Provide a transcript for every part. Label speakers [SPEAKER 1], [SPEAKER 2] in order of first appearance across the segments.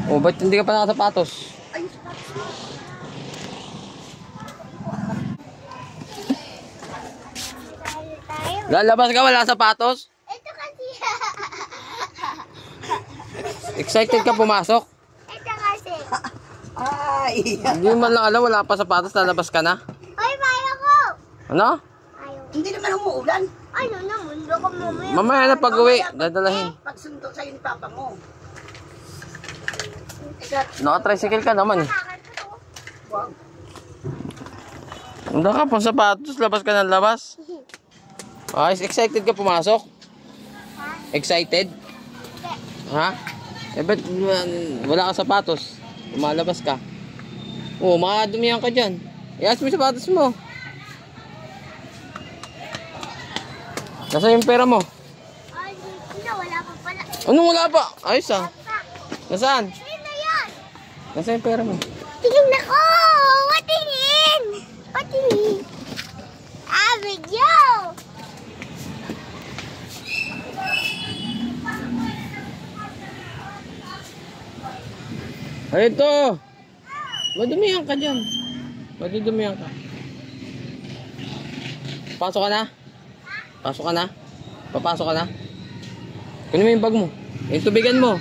[SPEAKER 1] O, ba't hindi ka pa nakasapatos?
[SPEAKER 2] Ay, sapatos mo.
[SPEAKER 1] Lalabas ka, wala sapatos?
[SPEAKER 2] Ito kasi.
[SPEAKER 1] Excited ka pumasok?
[SPEAKER 2] Ito kasi.
[SPEAKER 3] Ay!
[SPEAKER 1] Hindi man lang alam, wala pa sapatos, lalabas ka na.
[SPEAKER 2] Ay, maya ko.
[SPEAKER 1] Ano?
[SPEAKER 2] Ayaw.
[SPEAKER 3] Hindi naman umuulan.
[SPEAKER 2] Ano naman? Baka mamaya.
[SPEAKER 1] Mamaya na pag-uwi, dadalahin.
[SPEAKER 3] Pagsundo sa'yo ni Papa mo.
[SPEAKER 1] Naka-tricycle ka naman eh.
[SPEAKER 3] Wow.
[SPEAKER 1] Handa ka pang sapatos, labas ka ng labas. Ay, excited ka pumasok? Excited? Ha? Eh, ba't wala ka sapatos? Lumalabas ka. Oo, makadumihan ka dyan. Iayos mo yung sapatos mo. Nasaan yung pera mo?
[SPEAKER 2] Ay, hindi. Wala pa pala.
[SPEAKER 1] Anong wala pa? Ayos ah. Nasaan?
[SPEAKER 2] Sino yan?
[SPEAKER 1] Nasaan yung pera mo?
[SPEAKER 2] Tingin ako! Patingin! Patingin! Ah, video!
[SPEAKER 1] Ay, ito! Madumihan ka dyan. Madudumihan ka. Pasok ka na? Pasok ka na? Papasok ka na? Kunin mo yung bag mo. Yung tubigan mo.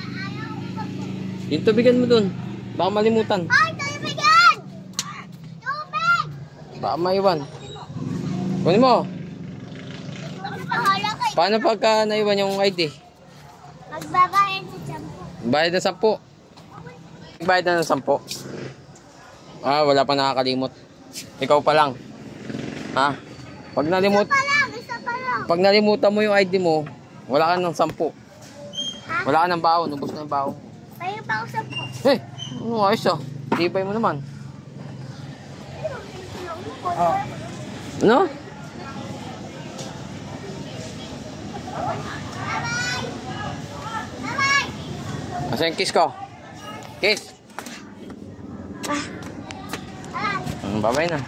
[SPEAKER 1] Yung tubigan mo dun. Baka malimutan.
[SPEAKER 2] Ay, tubigan! Tubig!
[SPEAKER 1] Baka maiwan. Kunin mo.
[SPEAKER 2] Bahala kayo.
[SPEAKER 1] Paano pagka naiwan yung ID?
[SPEAKER 2] Magbabayad sa shampoo.
[SPEAKER 1] Bayad ng 10. Bayad na ng 10. Ah, wala pa nakakalimot. Ikaw pa lang. Ha? Pag nalimut,
[SPEAKER 2] Isa pa lang.
[SPEAKER 1] pag nalimutan mo yung ID mo, wala ka ng 10.
[SPEAKER 2] Ha?
[SPEAKER 1] Wala ka ng baon, ubos na yung baon.
[SPEAKER 2] Payo pa ako sa po.
[SPEAKER 1] Eh, ano ayos ah. Tibay mo naman. Ano? Asa yung kiss ko? Kiss! Bye-bye na.